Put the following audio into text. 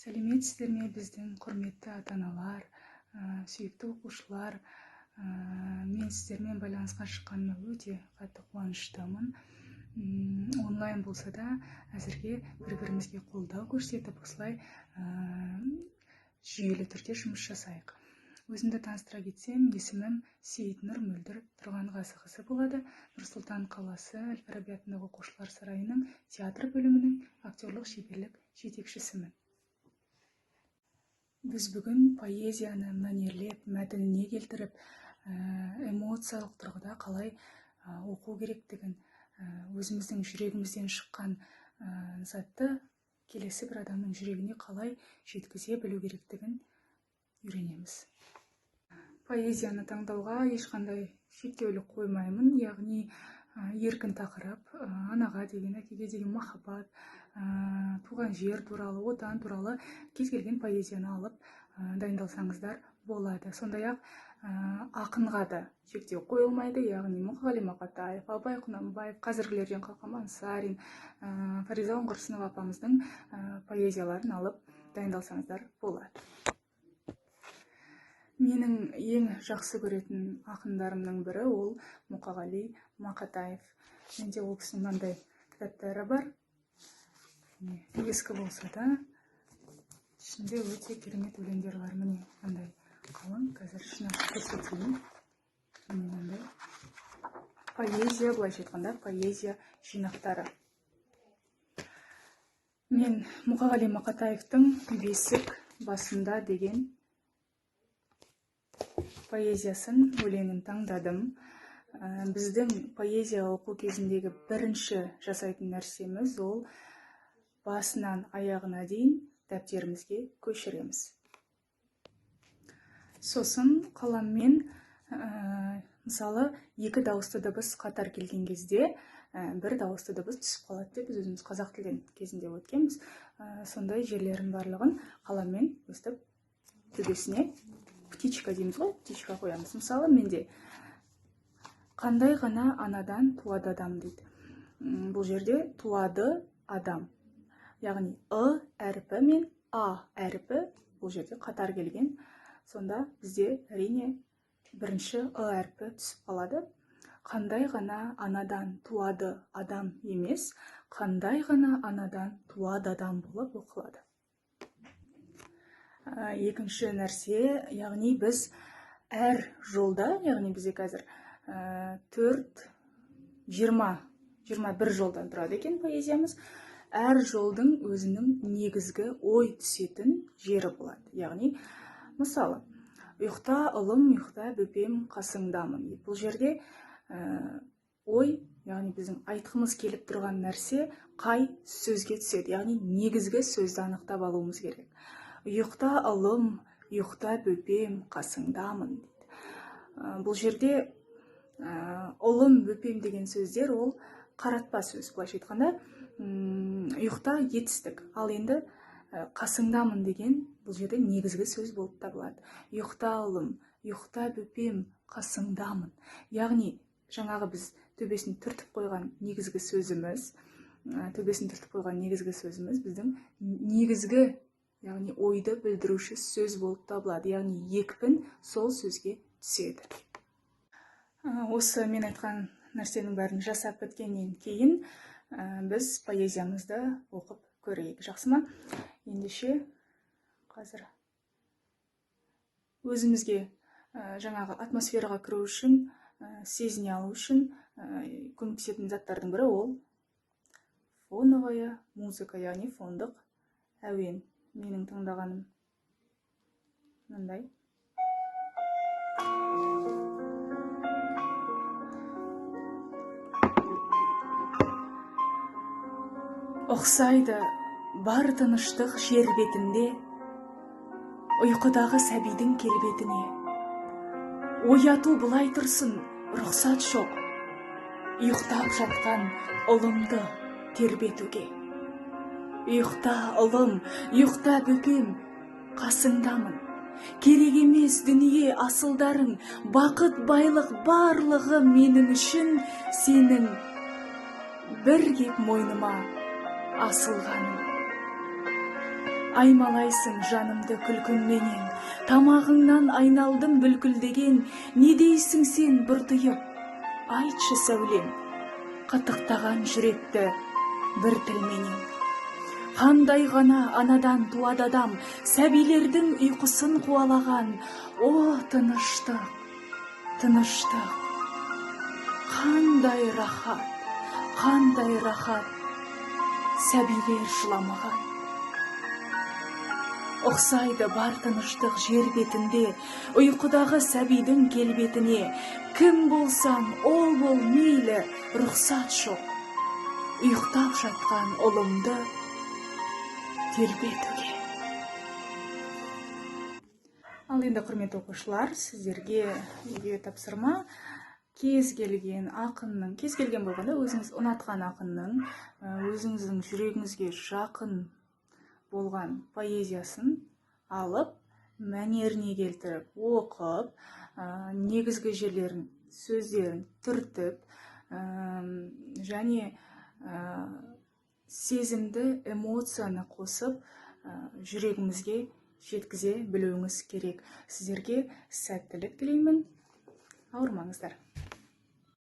Сәлеметсіздер ме біздің құрметті ата-аналар, сүйікті оқушылар. Мен сіздермен байланысқа шыққаныма өте қатты қуаныштымын. Онлайн болса да әзірге бір-бірімізге қолдау көрсетіп, осылай жүйелі түрде жұмыс жасайық. Өзімді таныстыра кетсем, есімім Сейітнұр Мөлдір Тұрғанғазықызы болады. Нұр-Сұлтан қаласы Әл-Фараби атындағы оқушылар сарайының театр бөлімінің актерлық шеберлік жетекшісімін. Біз бүгін поэзияны мәнерлеп, мәтініне келтіріп, эмоциялық тұрғыда қалай оқу керектігін, өзіміздің жүрегімізден шыққан затты келесі бір адамның жүрегіне қалай жеткізе білу керектігін үйренеміз. Поэзияны таңдауға ешқандай шектеулік қоймаймын, яғни еркін тақырып, анаға деген, әкеге деген махаббат, туған жер туралы, отан туралы кез келген поэзияны алып дайындалсаңыздар болады. Сондай-ақ ақынға да шектеу қойылмайды, яғни Мұқағали Мақатаев, Абай Құнанбаев, қазіргілерден Қалқаман Сарин, Фариза Оңғырсынова апамыздың поэзияларын алып дайындалсаңыздар болады. Менің ең жақсы көретін ақындарымның бірі ол Мұқағали Мақатаев. Менде ол кісінің мынандай кітаптары бар. Ескі болса да, ішінде өте керемет өлеңдер бар. Міне мынандай қалың, қазір ішін ашып көрсетейін. Мынандай поэзия, былайша айтқанда, поэзия жинақтары. Мен Мұқағали Мақатаевтың «Бесік басында» деген поэзиясын, өлеңін таңдадым. Біздің поэзия оқу кезіндегі бірінші жасайтын нәрсеміз ол басынан аяғына дейін дәптерімізге көшіреміз. Сосын қаламмен, мысалы, екі дауысты дыбыс қатар келген кезде бір дауысты дыбыс түсіп қалады деп біз өзіміз қазақ тілден кезінде өткенбіз. Сондай жерлерін барлығын қаламмен өстіп төбесіне птичка дейміз ғой, птичка қоямыз. Мысалы, менде қандай ғана анадан туады адам дейді. Бұл жерде туады адам. Яғни әріпі мен әріпі бұл жерде қатар келген. Сонда бізде әрине бірінші әріпі түсіп қалады. Қандай ғана анадан туады адам емес, қандай ғана анадан туады адам болып оқылады. Екінші нәрсе, яғни біз әр жолда, яғни бізде қазір 21 жолдан тұрады екен поэзиямыз. Әр жолдың өзінің негізгі ой түсетін жері болады. Яғни, мысалы, ұйықта ұлым, ұйықта бөпем қасыңдамын. Бұл жерде ой, яғни біздің айтқымыз келіп тұрған нәрсе қай сөзге түседі. Яғни негізгі сөзді анықтап алуымыз керек. Ұйықта ұлым, ұйықта бөпем қасыңдамын дейді. Бұл жерде ұлым, бөпем деген сөздер ол қаратпа сөз. Былайша айтқанда, ұйықта етістік. Ал енді қасыңдамын деген бұл жерде негізгі сөз болып табылады. Ұйықта ұлым, ұйықта бөпем қасыңдамын. Яғни жаңағы біз төбесін түртіп қойған негізгі сөзіміз, біздің негізгі, яғни ойды білдіруші сөз болып табылады. Яғни екпін сол сөзге түседі. Осы мен айтқан нәрсенің бәрін жасап біткеннен кейін біз поэзиямызды оқып көрейік. Жақсы ма? Ендеше қазір өзімізге жаңағы атмосфераға кіру үшін, сезіне алу үшін көмектесетін заттардың бірі ол фоновая музыка, яғни фондық әуен. Менің таңдағаным мындай. Ұқсайды бар тыныштық жер бетінде, ұйқыдағы сәбидің келбетіне. Ояту бұлай тұрсын, рұқсат жоқ, ұйықтап жатқан ұлымды тербетуге. Ұйықта ұлым, ұйықта бөпем қасыңдамын. Керек емес дүние асылдарың, бақыт байлық барлығы менің үшін сенің бір кеп мойныма асылғаның. аймалайсың жанымды күлкіңменен, тамағыңнан айналдым бүлкілдеген, не дейсің сен бұртиып, айтшы сәулем, қытықтаған жүректі бір тілменен. Қандай ғана анадан туады адам, сәбилердің ұйқысын қуалаған, о тыныштық, тыныштық. Қандай рахат, сәбилер жыламаған. Ұқсайды бар тыныштық жер бетінде, ұйқыдағы сәбидің келбетіне. Кім болсаң, ол бол мейлі, рұқсат жоқ. Ұйықтап жатқан ұлымды тербетуге. Ал енді құрметті оқушылар, сіздерге үйге тапсырма. Кез келген ақынның, кез келген болғанда өзіңіз ұнатқан ақынның, өзіңіздің жүрегіңізге жақын болған поэзиясын алып, мәнеріне келтіріп, оқып, негізгі жерлерін, сөздерін түртіп, және сезімді, эмоцияны қосып, жүрегімізге жеткізе білуіңіз керек. Сіздерге сәттілік тілеймін. Ауырмаңыздар.